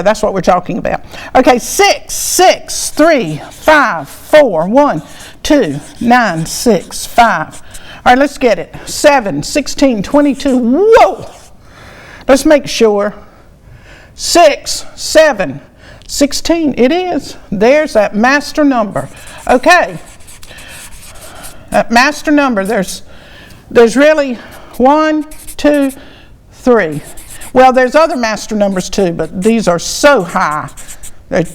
That's what we're talking about. Okay, 6, 6, 3, 5, 4, 1, 2, 9, 6, 5. All right, let's get it. 7, 16, 22. Whoa! Let's make sure. 6, 7, 16. It is. There's that master number. Okay. That master number, there's really 1, 2, 3. Well, there's other master numbers too, but these are so high that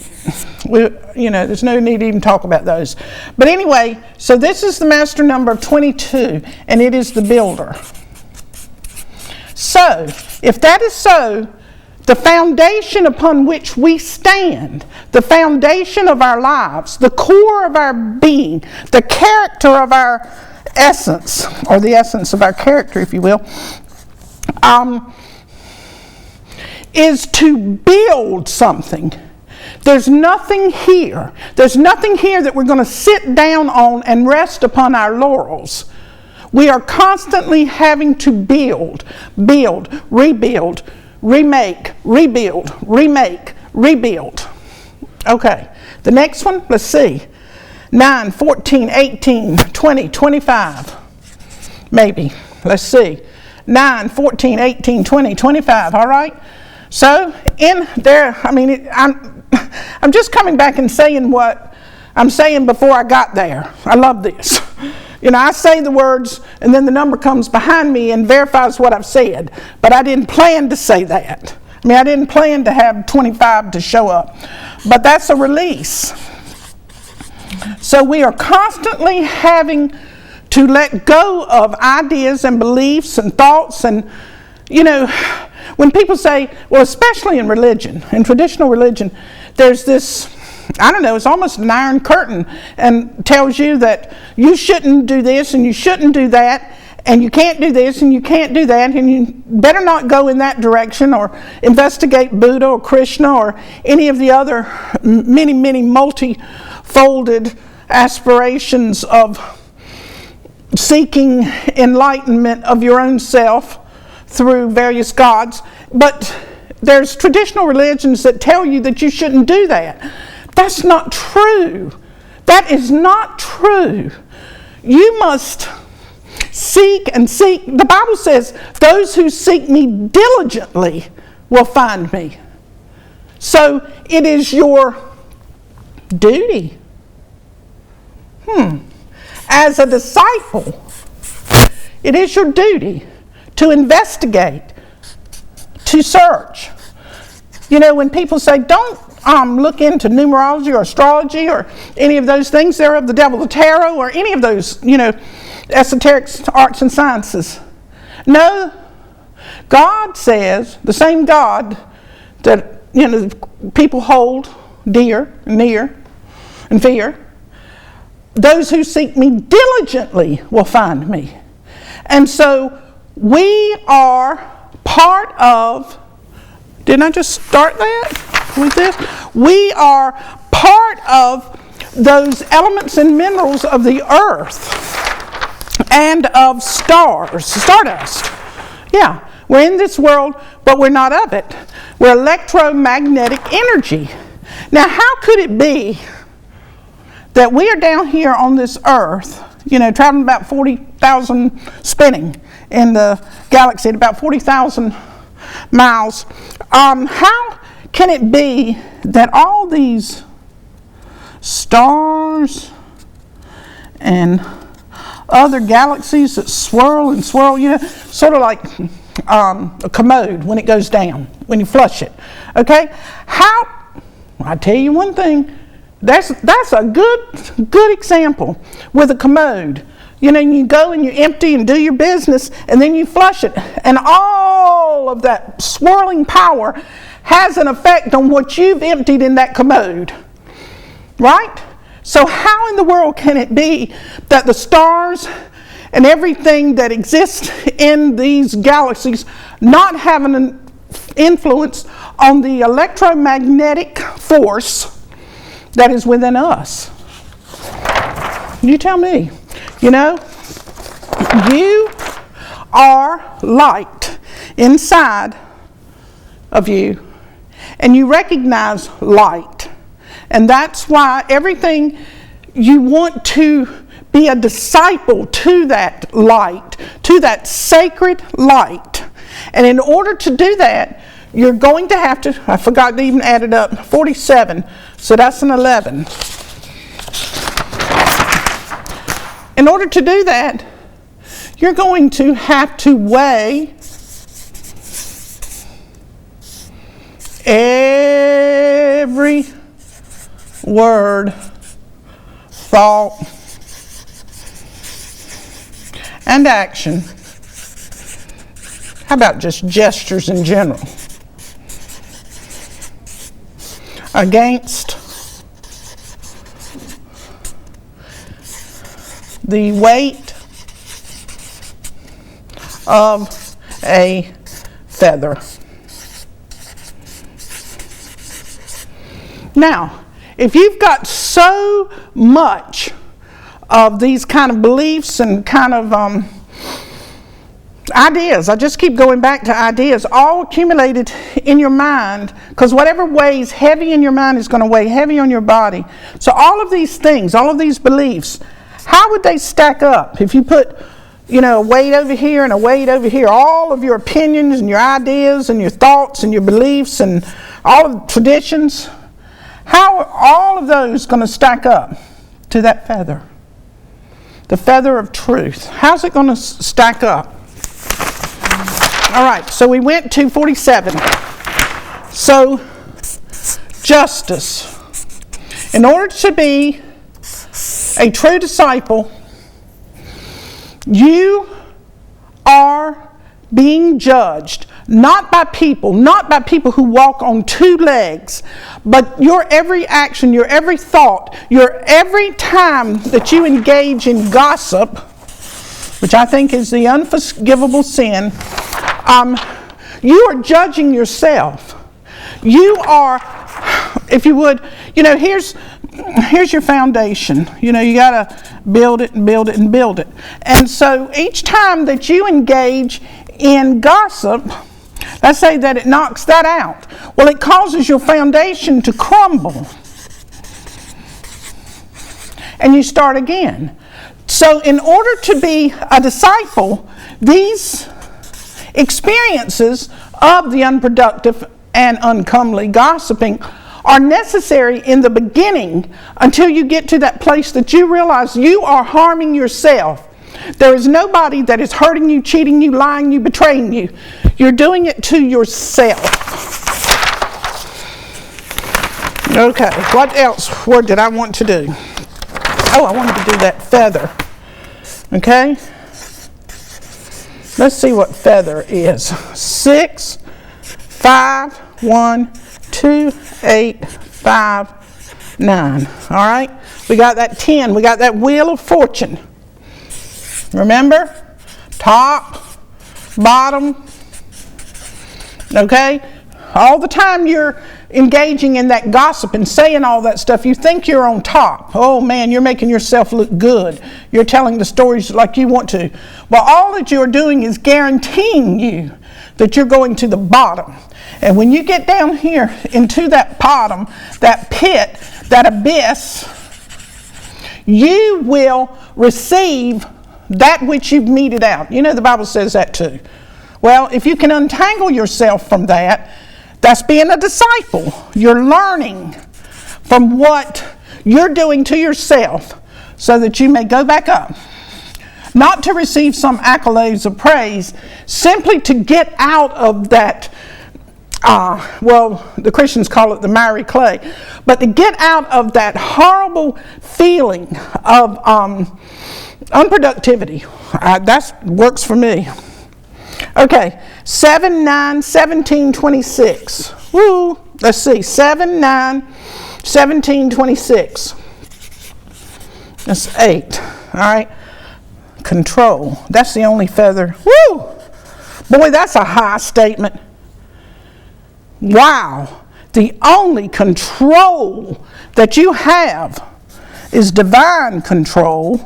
there's no need to even talk about those. But anyway, so this is the master number of 22, and it is the builder. So, if that is so, the foundation upon which we stand, the foundation of our lives, the core of our being, the character of our essence, or the essence of our character, if you will, is to build something. There's nothing here. There's nothing here that we're going to sit down on and rest upon our laurels. We are constantly having to build, rebuild, remake, rebuild, remake, rebuild. Okay, the next one, let's see. 9, 14, 18, 20, 25. Maybe. Let's see. 9, 14, 18, 20, 25. All right? So, in there, I'm just coming back and saying what I'm saying before I got there. I love this. I say the words, and then the number comes behind me and verifies what I've said. But I didn't plan to say that. I didn't plan to have 25 to show up. But that's a release. So we are constantly having to let go of ideas and beliefs and thoughts and, when people say, well, especially in religion, in traditional religion, there's this, it's almost an iron curtain and tells you that you shouldn't do this and you shouldn't do that and you can't do this and you can't do that and you better not go in that direction or investigate Buddha or Krishna or any of the other many, many multi-folded aspirations of seeking enlightenment of your own self through various gods. But there's traditional religions that tell you that you shouldn't do that. That's not true. That is not true. You must seek and seek. The Bible says, those who seek me diligently will find me. So it is your duty. As a disciple, it is your duty to investigate, to search. When people say, don't look into numerology or astrology or any of those things, they're of the devil, the tarot, or any of those, esoteric arts and sciences. No, God says, the same God that, people hold dear and near and fear, those who seek me diligently will find me. And so we are part of, didn't I just start that with this? We are part of those elements and minerals of the earth and of stars, stardust. Yeah, we're in this world, but we're not of it. We're electromagnetic energy. Now, how could it be that we are down here on this earth, traveling about 40,000, spinning in the galaxy at about 40,000 miles. How can it be that all these stars and other galaxies that swirl and swirl, sort of like a commode when it goes down, when you flush it, okay? I tell you one thing, that's a good example with a commode. You go and you empty and do your business, and then you flush it. And all of that swirling power has an effect on what you've emptied in that commode. Right? So how in the world can it be that the stars and everything that exists in these galaxies not having an influence on the electromagnetic force that is within us? You tell me. You are light inside of you, and you recognize light. And that's why everything you want to be a disciple to that light, to that sacred light. And in order to do that, you're going to have to, I forgot to even add it up, 47, so that's an 11. In order to do that, you're going to have to weigh every word, thought, and action. How about just gestures in general? Against the weight of a feather. Now, if you've got so much of these kind of beliefs and kind of ideas, I just keep going back to ideas, all accumulated in your mind, because whatever weighs heavy in your mind is going to weigh heavy on your body. So all of these things, all of these beliefs, how would they stack up if you put, a weight over here and a weight over here, all of your opinions and your ideas and your thoughts and your beliefs and all of the traditions? How are all of those going to stack up to that feather? The feather of truth. How's it going to stack up? All right, so we went to 47. So, justice. In order to be a true disciple, you are being judged not by people who walk on two legs, but your every action, your every thought, your every time that you engage in gossip, which I think is the unforgivable sin. You are judging yourself. You are, if you would, here's your foundation. You got to build it and build it and build it. And so each time that you engage in gossip, let's say that it knocks that out. Well, it causes your foundation to crumble. And you start again. So in order to be a disciple, these experiences of the unproductive and uncomely gossiping are necessary in the beginning until you get to that place that you realize you are harming yourself. There is nobody that is hurting you, cheating you, lying you, betraying you. You're doing it to yourself. Okay, what else? What did I want to do? Oh, I wanted to do that feather. Okay? Let's see what feather is. 6, 5, 1, 2, 8, 5, 9. All right? We got that 10. We got that wheel of fortune. Remember? Top, bottom. Okay? All the time you're engaging in that gossip and saying all that stuff, you think you're on top. Oh man, you're making yourself look good. You're telling the stories like you want to. Well, all that you're doing is guaranteeing you that you're going to the bottom. And when you get down here into that bottom, that pit, that abyss, you will receive that which you've meted out. The Bible says that too. Well, if you can untangle yourself from that, that's being a disciple. You're learning from what you're doing to yourself so that you may go back up. Not to receive some accolades of praise, simply to get out of that, the Christians call it the miry clay, but to get out of that horrible feeling of unproductivity. That works for me. Okay, 7, 9, 17, 26. Woo! Let's see, 7, 9, 17, 26. That's 8. All right. Control. That's the only feather. Woo! Boy, that's a high statement. Wow. The only control that you have is divine control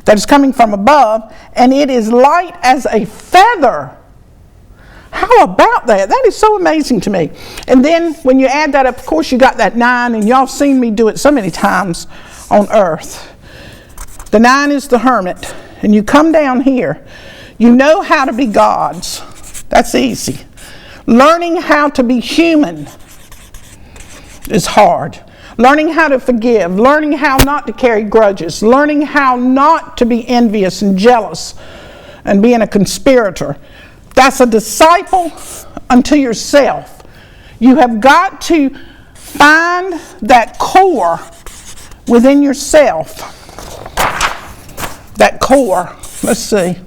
that is coming from above, and it is light as a feather. How about that? That is so amazing to me. And then when you add that up, of course, you got that 9, and y'all seen me do it so many times on earth. The 9 is the hermit, and you come down here. You know how to be gods. That's easy. Learning how to be human is hard. Learning how to forgive, learning how not to carry grudges, learning how not to be envious and jealous and being a conspirator. That's a disciple unto yourself. You have got to find that core within yourself. That core. Let's see.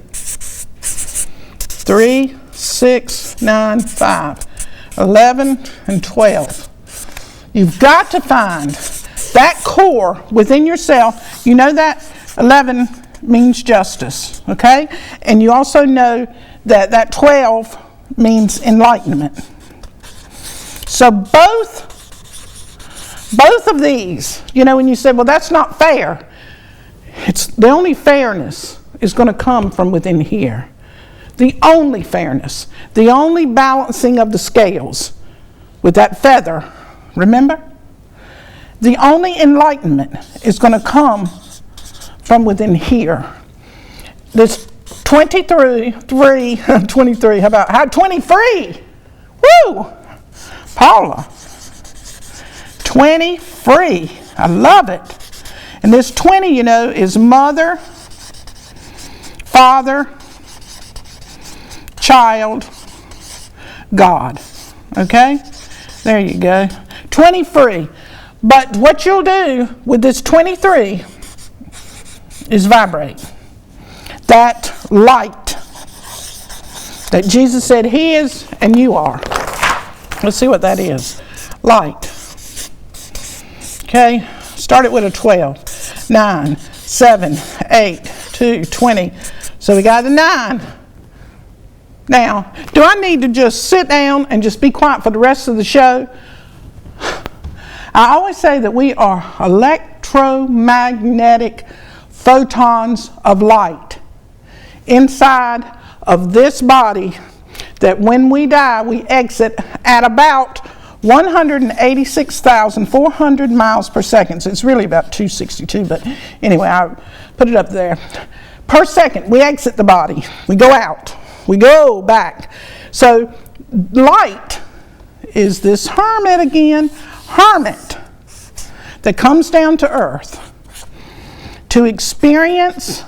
3, 6, 9, 5, 11, and 12. You've got to find that core within yourself. You know that 11 means justice, okay? And you also know that 12 means enlightenment. So both of these, you know, when you say, well, that's not fair, it's the only fairness is going to come from within here. The only fairness, the only balancing of the scales with that feather, remember? The only enlightenment is going to come from within here. This 23, how 23? Woo! Paula. 23. I love it. And this 20, you know, is mother, father, child, God. Okay? There you go. 23. But what you'll do with this 23 is vibrate. That light that Jesus said He is and you are. Let's see what that is. Light. Okay? Start it with a 12. 9, 7, 8, 2, 20. So we got a 9. Now, do I need to just sit down and just be quiet for the rest of the show? I always say that we are electromagnetic photons of light inside of this body that when we die, we exit at about 186,400 miles per second. So it's really about 262, but anyway, I put it up there. Per second, we exit the body. We go out. We go back. So light is this hermit again. Hermit that comes down to earth to experience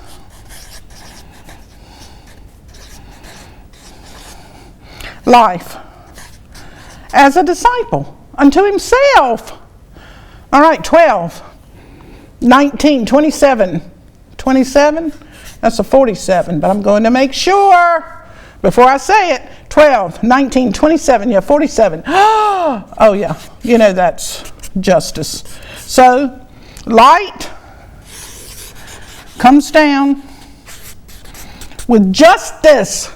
life as a disciple unto himself. All right, 12, 19, 27. 27? That's a 47, but I'm going to make sure before I say it. 12, 19, 27, yeah, 47. Oh, yeah, you know that's justice. So, light comes down with justice.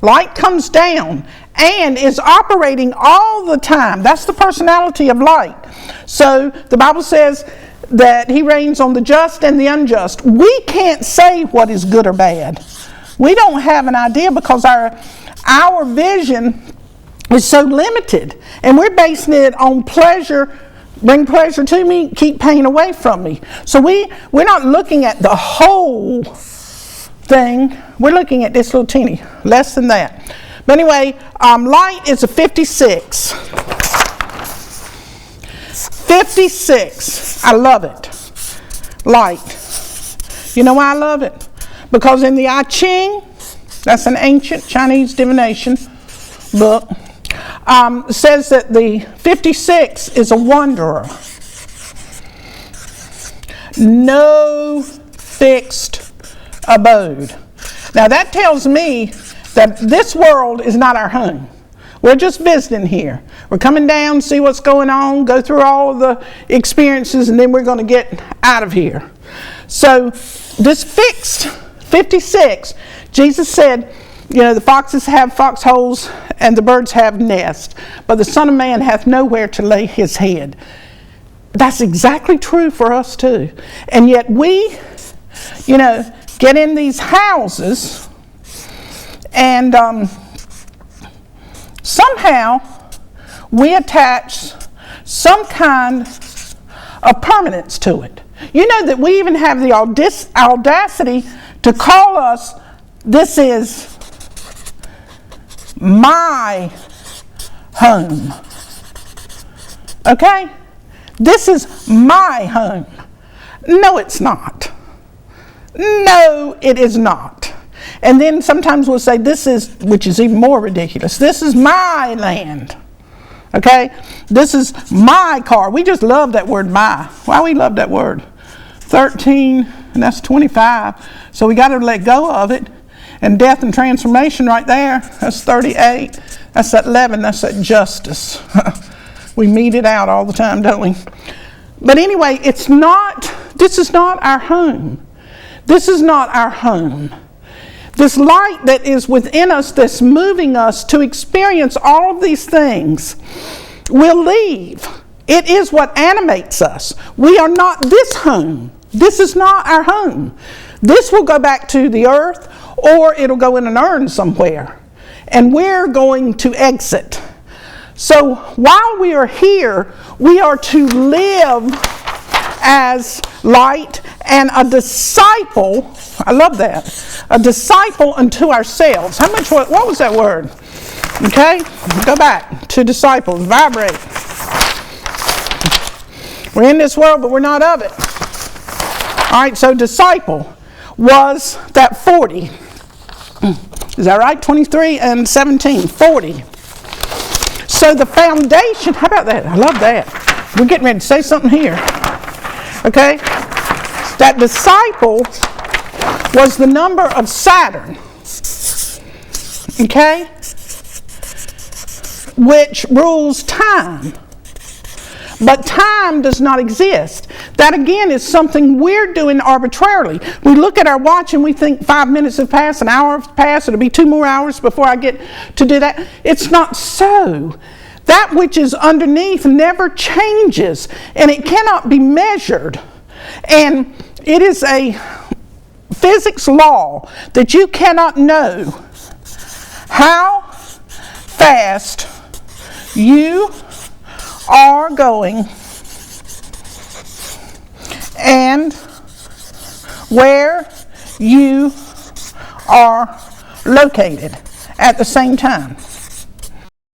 Light comes down and is operating all the time. That's the personality of light. So, the Bible says that He reigns on the just and the unjust. We can't say what is good or bad. We don't have an idea because our vision is so limited, and we're basing it on pleasure. Bring pleasure to me, keep pain away from me. So we're not looking at the whole thing. We're looking at this little teeny, less than that. But anyway, light is a 56. 56. I love it. Light. You know why I love it? Because in the I Ching, that's an ancient Chinese divination book, says that the 56 is a wanderer. No fixed abode. Now that tells me that this world is not our home. We're just visiting here. We're coming down, see what's going on, go through all the experiences, and then we're going to get out of here. So this fixed 56, Jesus said, you know, the foxes have foxholes and the birds have nests, but the Son of Man hath nowhere to lay his head. That's exactly true for us too. And yet we, you know, get in these houses and somehow we attach some kind of permanence to it. You know that we even have the audacity to call us, this is my home. Okay? This is my home. No, it's not. No, it is not. And then sometimes we'll say this is, which is even more ridiculous, this is my land. Okay? This is my car. We just love that word my. Why we love that word? 13, and that's 25. So we got to let go of it. And death and transformation right there, that's 38. That's that 11, that's that justice. We meet it out all the time, don't we? But anyway, this is not our home. This is not our home. This light that is within us, that's moving us to experience all of these things, will leave. It is what animates us. We are not this home. This is not our home. This will go back to the earth, or it'll go in an urn somewhere. And we're going to exit. So while we are here, we are to live as light and a disciple. I love that. A disciple unto ourselves. What was that word? Okay, go back to disciples. Vibrate. We're in this world, but we're not of it. All right, so disciple was that 40. Is that right? 23 and 17, 40. So the foundation, how about that? I love that. We're getting ready to say something here. Okay? That disciple was the number of Saturn. Okay? Which rules time. But time does not exist. That again is something we're doing arbitrarily. We look at our watch and we think 5 minutes have passed, an hour has passed, it'll be 2 more hours before I get to do that. It's not so. That which is underneath never changes, and it cannot be measured. And it is a physics law that you cannot know how fast you are going and where you are located at the same time.